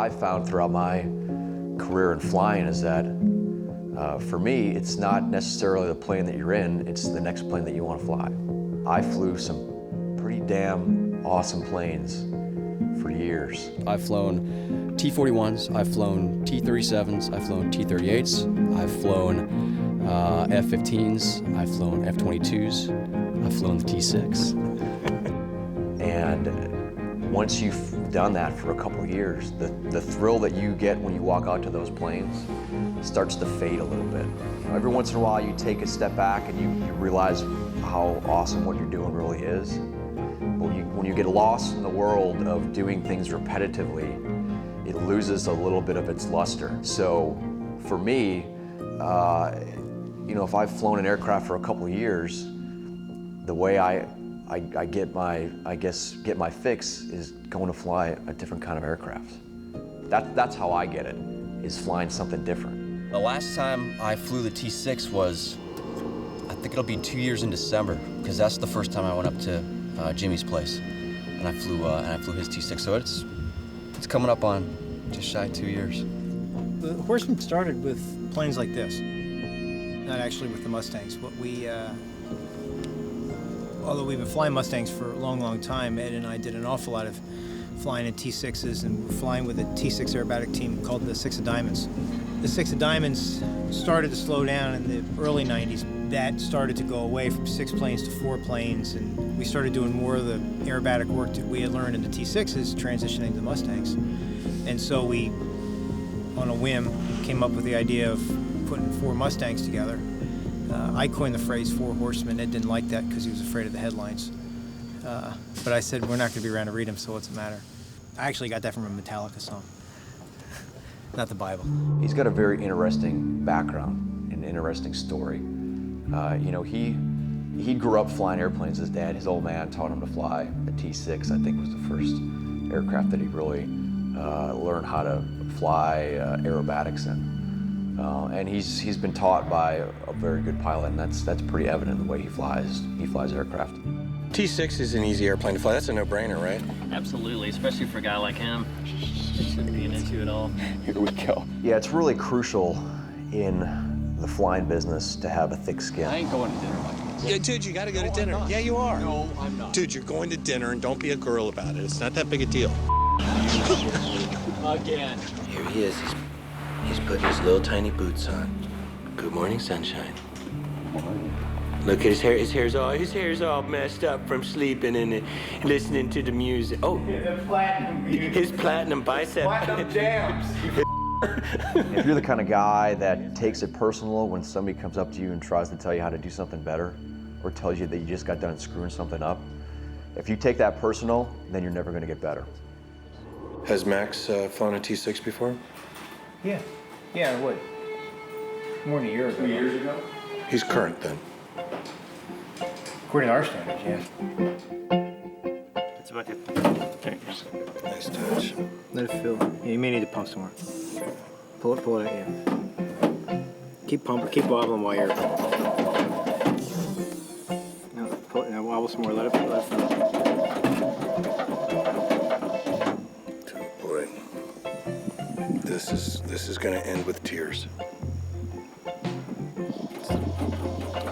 I've found throughout my career in flying is that for me, it's not necessarily the plane that you're in, it's the next plane that you want to fly. I flew some pretty damn awesome planes for years. I've flown T-41s, I've flown T-37s, I've flown T-38s, I've flown F-15s, I've flown F-22s, I've flown the T-6. And once you've done that for a couple of years, the thrill that you get when you walk out to those planes starts to fade a little bit. Every once in a while you take a step back and you realize how awesome what you're doing really is. But when you get lost in the world of doing things repetitively, it loses a little bit of its luster. So for me, if I've flown an aircraft for a couple of years, the way I get my fix is going to fly a different kind of aircraft. That's how I get it, is flying something different. The last time I flew the T-6 was, I think it'll be 2 years in December, because that's the first time I went up to Jimmy's place, and I flew his T-6. So it's coming up on just shy of 2 years. The Horseman started with planes like this, not actually with the Mustangs. Although we've been flying Mustangs for a long, long time, Ed and I did an awful lot of flying in T-6s, and we're flying with a T-6 aerobatic team called the Six of Diamonds. The Six of Diamonds started to slow down in the early 90s. That started to go away from 6 planes to 4 planes, and we started doing more of the aerobatic work that we had learned in the T-6s, transitioning to the Mustangs. And so we, on a whim, came up with the idea of putting 4 Mustangs together. I coined the phrase 4 Horsemen. Ed didn't like that because he was afraid of the headlines. But I said, we're not going to be around to read them, so what's the matter? I actually got that from a Metallica song, not the Bible. He's got a very interesting background, an interesting story. He grew up flying airplanes. His dad, his old man, taught him to fly a T-6. I think was the first aircraft that he really learned how to fly aerobatics in. And he's been taught by a very good pilot, and that's pretty evident in the way he flies aircraft. T-6 is an easy airplane to fly. That's a no-brainer, right? Absolutely, especially for a guy like him. Shouldn't be an issue at all. Here we go. Yeah, it's really crucial in the flying business to have a thick skin. I ain't going to dinner like this. Yeah, dude, you got to go to dinner. Yeah, you are. No, I'm not. Dude, you're going to dinner, and don't be a girl about it. It's not that big a deal. Again. Here he is. He's putting his little tiny boots on. Good morning, sunshine. Look at his hair. His hair's all messed up from sleeping and listening to the music. Oh, his platinum bicep. Platinum jams. If you're the kind of guy that takes it personal when somebody comes up to you and tries to tell you how to do something better, or tells you that you just got done screwing something up, if you take that personal, then you're never going to get better. Has Max flown a T-6 before? Yeah, what? More than a year ago. 2 years ago? He's current then. According to our standards, yeah. It's about to... There it goes. Nice touch. Let it fill. Yeah, you may need to pump some more. Pull it out, yeah. Keep pumping, keep wobbling while you're... No, pull it, now wobble some more, let it fill. Oh, boy. This is gonna end with tears.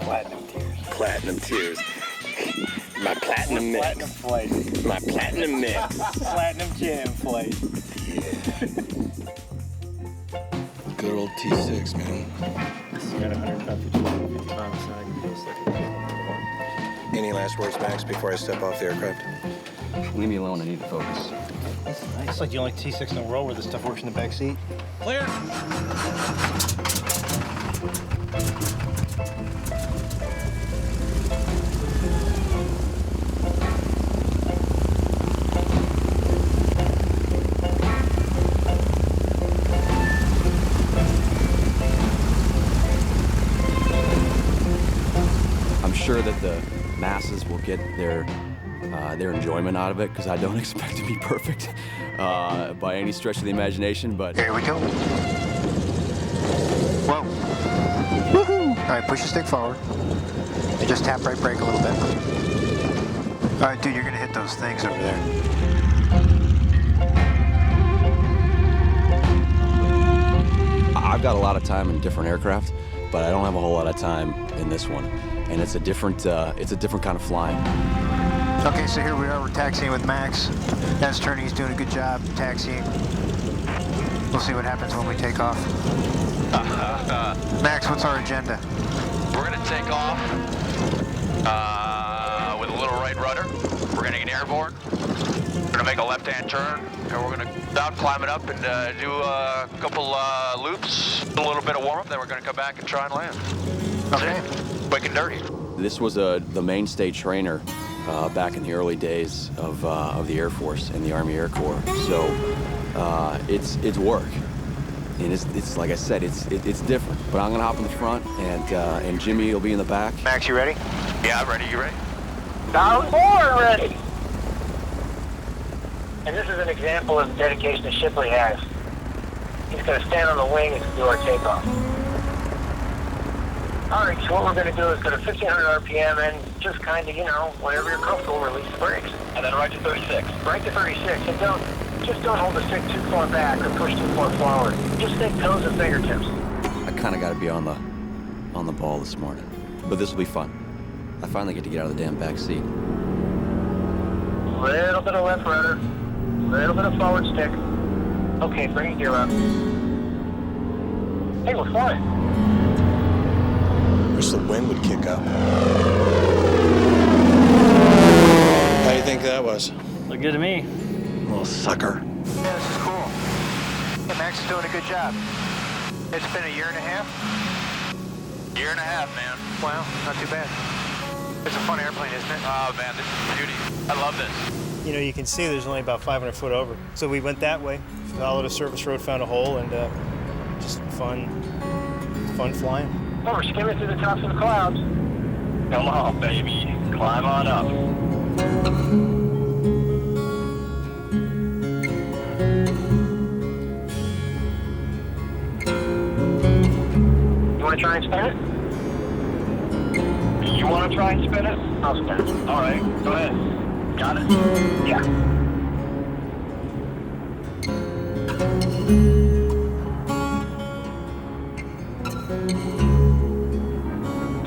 Platinum tears. Platinum tears. My platinum mix. Platinum flight. My platinum mix. Platinum jam flight. Good old T-6, man. This has got 150 pounds, so I can feel sick. Any last words, Max, before I step off the aircraft? Leave me alone, I need to focus. This is nice. It's like the only T-6 in the world where this stuff works in the back seat. Clear! I'm sure that the masses will get their enjoyment out of it, because I don't expect to be perfect by any stretch of the imagination, but... Here we go. Whoa. Woohoo! All right, push the stick forward. And just tap right brake a little bit. All right, dude, you're gonna hit those things over there. I've got a lot of time in different aircraft, but I don't have a whole lot of time in this one. And it's a different kind of flying. Okay, so here we are, we're taxiing with Max. That's turning, he's doing a good job taxiing. We'll see what happens when we take off. Max, what's our agenda? We're gonna take off with a little right rudder. We're gonna get airborne. We're gonna make a left-hand turn, and we're gonna down, climb it up, and do a couple loops, a little bit of warm-up. Then we're gonna come back and try and land. Okay. Quick and dirty. This was the mainstay trainer back in the early days of the Air Force and the Army Air Corps. So it's work, and it's like I said, it's different. But I'm gonna hop in the front, and Jimmy will be in the back. Max, you ready? Yeah, I'm ready. You ready? I'm born ready. And this is an example of the dedication that Shipley has. He's going to stand on the wing and do our takeoff. All right, so what we're going to do is go to 1,500 RPM and just kind of, whenever you're comfortable, release the brakes. And then right to 36. Right to 36, and just don't hold the stick too far back or push too far forward. Just think toes and fingertips. I kind of got to be on the ball this morning, but this will be fun. I finally get to get out of the damn back seat. Little bit of left rudder, little bit of forward stick. Okay, bring your gear up. Hey, we're flying. Wish the wind would kick up. How do you think that was? Look good to me. Little sucker. Yeah, this is cool. Yeah, Max is doing a good job. It's been a year and a half. Year and a half, man. Wow, not too bad. It's a fun airplane, isn't it? Oh, man, this is beauty. I love this. You can see there's only about 500 foot over. So we went that way, followed a surface road, found a hole, and just fun flying. Oh, we're skimming through the tops of the clouds. Come on, baby. Climb on up. You want to try and spin it? You want to try and spin it? I'll spin it. All right, go ahead. Got it? Yeah.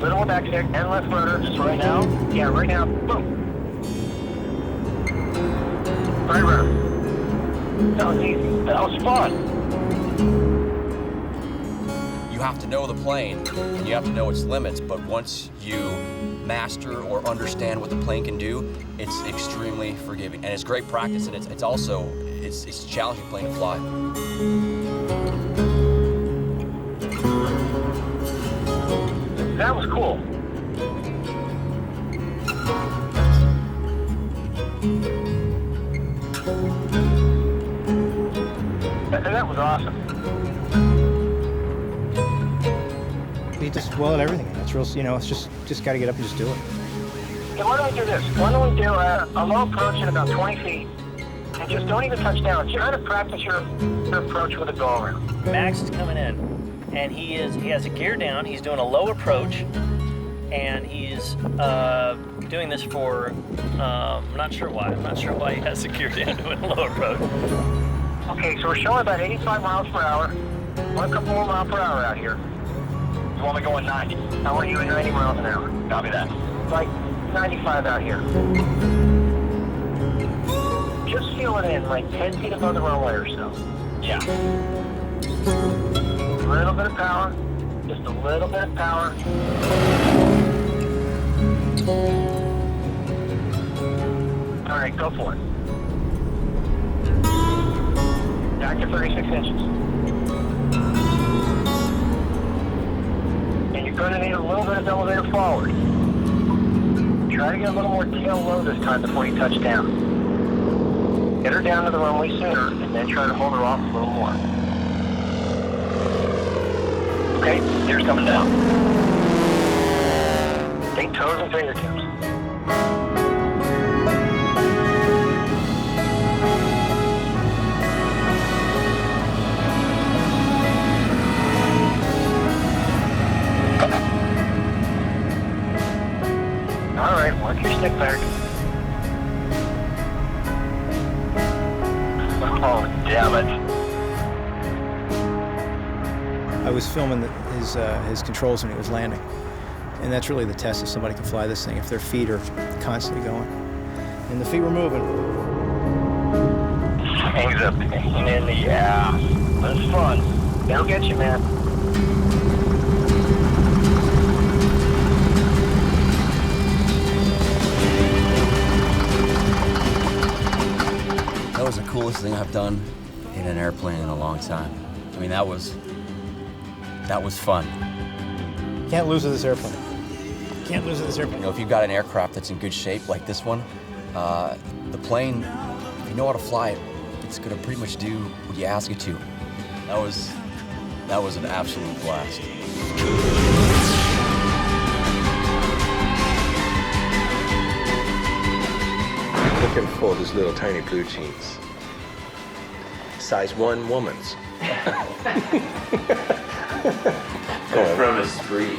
Little one back stick and left rudder. Just right now? Yeah, right now. Boom. Right rudder. That was easy. That was fun. You have to know the plane, and you have to know its limits, but once you master or understand what the plane can do, it's extremely forgiving. And it's great practice, and it's also a challenging plane to fly. That was cool. That was awesome. We just well at everything. It's real, it's just got to get up and just do it. Okay, why don't we do this? Why don't we do a low approach at about 20 feet and just don't even touch down. Try to practice your approach with a go around. Max is coming in, and he has a gear down. He's doing a low approach, and he's doing this for I'm not sure why. I'm not sure why he has the gear down doing a low approach. Okay, so we're showing about 85 miles per hour. Want a couple more miles per hour out here. You want me going 90? I want you at 90 miles an hour. Copy that. Like 95 out here. Just feel it in, like 10 feet above the runway or so. Yeah. A little bit of power. Just a little bit of power. All right, go for it. Back to 36 inches. And you're going to need a little bit of elevator forward. Try to get a little more tail low this time before you touch down. Get her down to the runway sooner, and then try to hold her off a little more. Okay, gear's coming down. Think toes and fingertips. All right, work your stick back. Oh, damn it. I was filming his controls when he was landing. And that's really the test if somebody can fly this thing, if their feet are constantly going. And the feet were moving. Hangs up and in the ass. That's fun. They'll get you, man. That was the coolest thing I've done in an airplane in a long time. I mean, that was fun. Can't lose with this airplane. Can't lose with this airplane. You know, if you've got an aircraft that's in good shape like this one, the plane, if you know how to fly it, it's gonna pretty much do what you ask it to. That was an absolute blast. Looking for those little tiny blue jeans. Size 1 woman's. From a spree.